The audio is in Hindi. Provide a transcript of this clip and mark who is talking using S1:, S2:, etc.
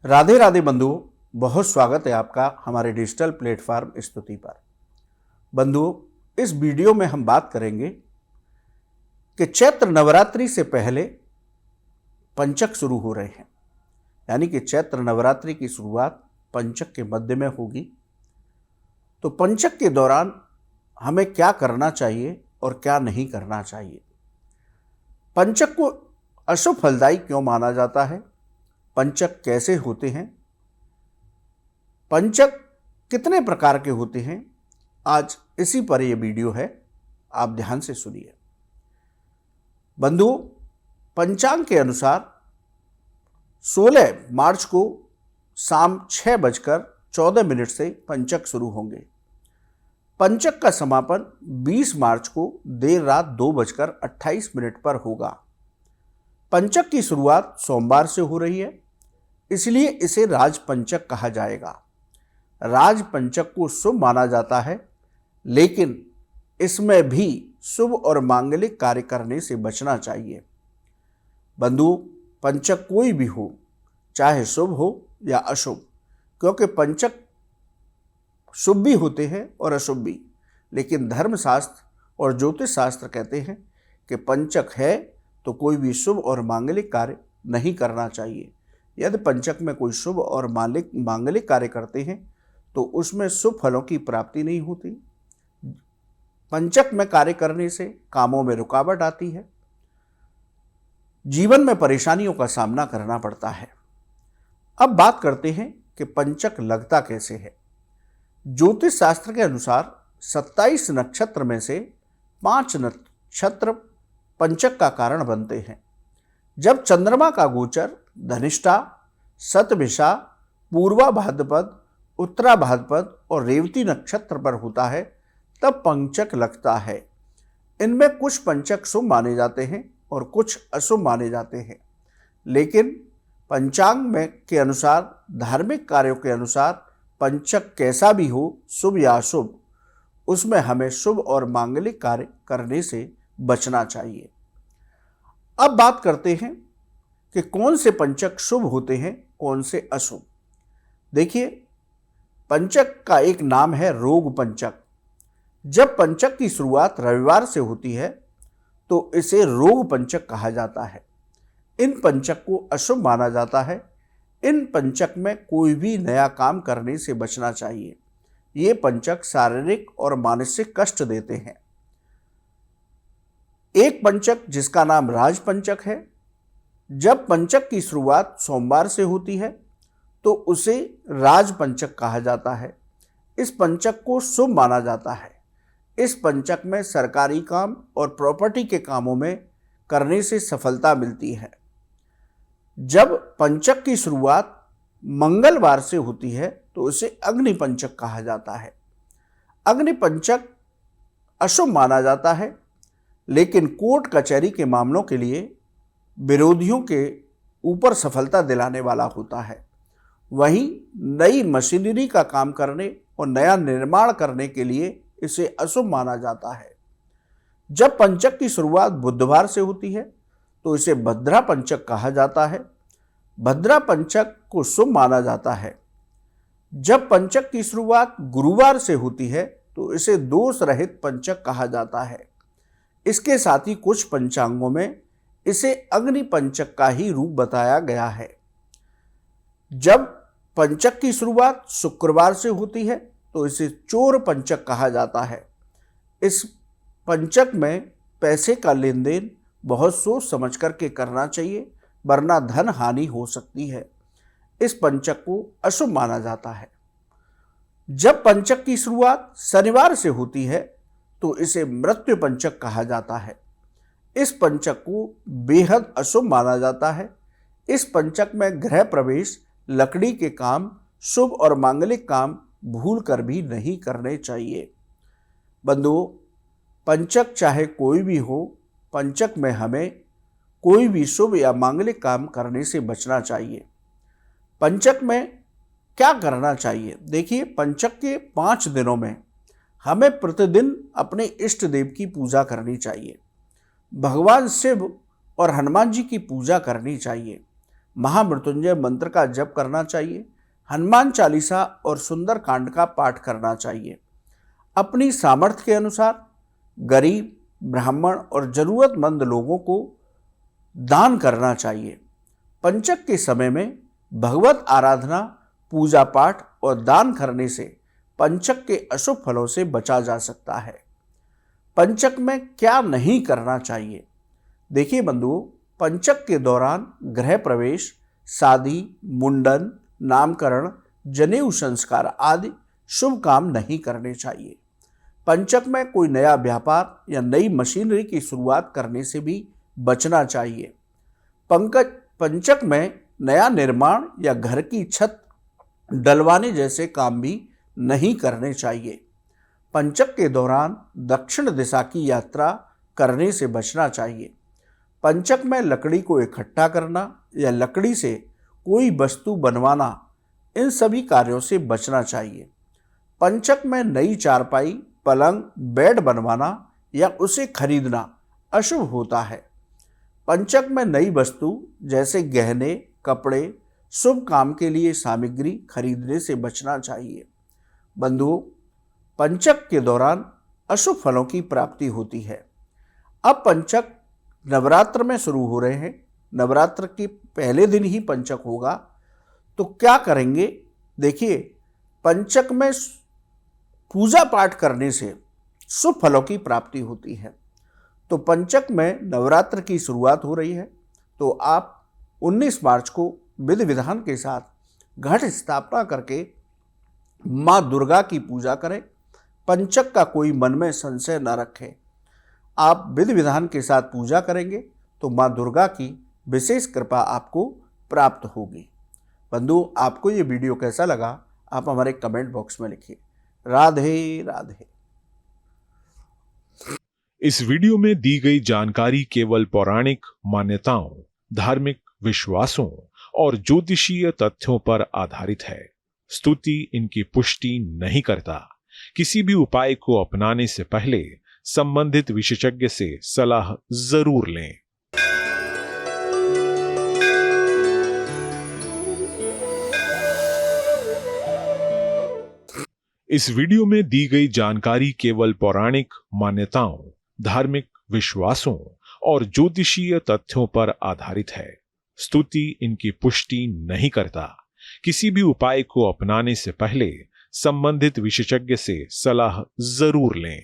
S1: राधे राधे बंधुओं, बहुत स्वागत है आपका हमारे डिजिटल प्लेटफॉर्म स्तुति पर। बंधुओं, इस वीडियो में हम बात करेंगे कि चैत्र नवरात्रि से पहले पंचक शुरू हो रहे हैं, यानी कि चैत्र नवरात्रि की शुरुआत पंचक के मध्य में होगी। तो पंचक के दौरान हमें क्या करना चाहिए और क्या नहीं करना चाहिए। पंचक को अशुभ फलदायी क्यों माना जाता है, पंचक कैसे होते हैं, पंचक कितने प्रकार के होते हैं, आज इसी पर यह वीडियो है, आप ध्यान से सुनिए। बंधुओं, पंचांग के अनुसार 16 मार्च को शाम 6:14 से पंचक शुरू होंगे। पंचक का समापन 20 मार्च को देर रात 2:28 पर होगा। पंचक की शुरुआत सोमवार से हो रही है, इसलिए इसे राजपंचक कहा जाएगा। राजपंचक को शुभ माना जाता है, लेकिन इसमें भी शुभ और मांगलिक कार्य करने से बचना चाहिए। बंधुओं, पंचक कोई भी हो, चाहे शुभ हो या अशुभ, क्योंकि पंचक शुभ भी होते हैं और अशुभ भी, लेकिन धर्मशास्त्र और ज्योतिष शास्त्र कहते हैं कि पंचक है तो कोई भी शुभ और मांगलिक कार्य नहीं करना चाहिए। यदि पंचक में कोई शुभ और मांगलिक कार्य करते हैं तो उसमें शुभ फलों की प्राप्ति नहीं होती। पंचक में कार्य करने से कामों में रुकावट आती है, जीवन में परेशानियों का सामना करना पड़ता है। अब बात करते हैं कि पंचक लगता कैसे है। ज्योतिष शास्त्र के अनुसार 27 नक्षत्र में से 5 नक्षत्र पंचक का कारण बनते हैं। जब चंद्रमा का गोचर धनिष्ठा, शतभिषा, पूर्वा भाद्रपद, उत्तरा भाद्रपद और रेवती नक्षत्र पर होता है, तब पंचक लगता है। इनमें कुछ पंचक शुभ माने जाते हैं और कुछ अशुभ माने जाते हैं, लेकिन पंचांग में के अनुसार, धार्मिक कार्यों के अनुसार पंचक कैसा भी हो, शुभ या अशुभ, उसमें हमें शुभ और मांगलिक कार्य करने से बचना चाहिए। अब बात करते हैं कि कौन से पंचक शुभ होते हैं, कौन से अशुभ। देखिए, पंचक का एक नाम है रोग पंचक। जब पंचक की शुरुआत रविवार से होती है तो इसे रोग पंचक कहा जाता है। इन पंचक को अशुभ माना जाता है। इन पंचक में कोई भी नया काम करने से बचना चाहिए। ये पंचक शारीरिक और मानसिक कष्ट देते हैं। एक पंचक जिसका नाम राजपंचक है, जब पंचक की शुरुआत सोमवार से होती है तो उसे राजपंचक कहा जाता है। इस पंचक को शुभ माना जाता है। इस पंचक में सरकारी काम और प्रॉपर्टी के कामों में करने से सफलता मिलती है। जब पंचक की शुरुआत मंगलवार से होती है तो उसे अग्नि पंचक कहा जाता है। अग्नि पंचक अशुभ माना जाता है, लेकिन कोर्ट कचहरी के मामलों के लिए विरोधियों के ऊपर सफलता दिलाने वाला होता है। वहीं नई मशीनरी का काम करने और नया निर्माण करने के लिए इसे अशुभ माना जाता है। जब पंचक की शुरुआत बुधवार से होती है तो इसे भद्रा पंचक कहा जाता है। भद्रा पंचक को शुभ माना जाता है। जब पंचक की शुरुआत गुरुवार से होती है तो इसे दोष रहित पंचक कहा जाता है। इसके साथ ही कुछ पंचांगों में इसे अग्नि पंचक का ही रूप बताया गया है। जब पंचक की शुरुआत शुक्रवार से होती है तो इसे चोर पंचक कहा जाता है। इस पंचक में पैसे का लेन देन बहुत सोच समझ करके करना चाहिए, वरना धन हानि हो सकती है। इस पंचक को अशुभ माना जाता है। जब पंचक की शुरुआत शनिवार से होती है तो इसे मृत्यु पंचक कहा जाता है। इस पंचक को बेहद अशुभ माना जाता है। इस पंचक में गृह प्रवेश, लकड़ी के काम, शुभ और मांगलिक काम भूल कर भी नहीं करने चाहिए। बंधुओं, पंचक चाहे कोई भी हो, पंचक में हमें कोई भी शुभ या मांगलिक काम करने से बचना चाहिए। पंचक में क्या करना चाहिए? देखिए, पंचक के 5 दिनों में हमें प्रतिदिन अपने इष्ट देव की पूजा करनी चाहिए। भगवान शिव और हनुमान जी की पूजा करनी चाहिए। महामृत्युंजय मंत्र का जप करना चाहिए, हनुमान चालीसा और सुंदर कांड का पाठ करना चाहिए। अपनी सामर्थ्य के अनुसार गरीब, ब्राह्मण और जरूरतमंद लोगों को दान करना चाहिए। पंचक के समय में भगवत आराधना, पूजा पाठ और दान करने से पंचक के अशुभ फलों से बचा जा सकता है। पंचक में क्या नहीं करना चाहिए? देखिए बंधुओं, पंचक के दौरान गृह प्रवेश, शादी, मुंडन, नामकरण, जनेऊ संस्कार आदि शुभ काम नहीं करने चाहिए। पंचक में कोई नया व्यापार या नई मशीनरी की शुरुआत करने से भी बचना चाहिए। पंचक में नया निर्माण या घर की छत डलवाने जैसे काम भी नहीं करने चाहिए। पंचक के दौरान दक्षिण दिशा की यात्रा करने से बचना चाहिए। पंचक में लकड़ी को इकट्ठा करना या लकड़ी से कोई वस्तु बनवाना, इन सभी कार्यों से बचना चाहिए। पंचक में नई चारपाई, पलंग, बेड बनवाना या उसे खरीदना अशुभ होता है। पंचक में नई वस्तु जैसे गहने, कपड़े, शुभ काम के लिए सामग्री खरीदने से बचना चाहिए। बंधुओं, पंचक के दौरान अशुभ फलों की प्राप्ति होती है। अब पंचक नवरात्र में शुरू हो रहे हैं। नवरात्र के पहले दिन ही पंचक होगा, तो क्या करेंगे? देखिए, पंचक में पूजा पाठ करने से शुभ फलों की प्राप्ति होती है। तो पंचक में नवरात्र की शुरुआत हो रही है, तो आप 19 मार्च को विधि विधान के साथ घट स्थापना करके माँ दुर्गा की पूजा करें। पंचक का कोई मन में संशय न रखें। आप विधि विधान के साथ पूजा करेंगे तो माँ दुर्गा की विशेष कृपा आपको प्राप्त होगी। बंधु, आपको ये वीडियो कैसा लगा आप हमारे कमेंट बॉक्स में लिखिए। राधे राधे।
S2: इस वीडियो में दी गई जानकारी केवल पौराणिक मान्यताओं, धार्मिक विश्वासों और ज्योतिषीय तथ्यों पर आधारित है। स्तुति इनकी पुष्टि नहीं करता। किसी भी उपाय को अपनाने से पहले संबंधित विशेषज्ञ से सलाह जरूर लें। इस वीडियो में दी गई जानकारी केवल पौराणिक मान्यताओं, धार्मिक विश्वासों और ज्योतिषीय तथ्यों पर आधारित है। स्तुति इनकी पुष्टि नहीं करता। किसी भी उपाय को अपनाने से पहले संबंधित विशेषज्ञ से सलाह जरूर लें।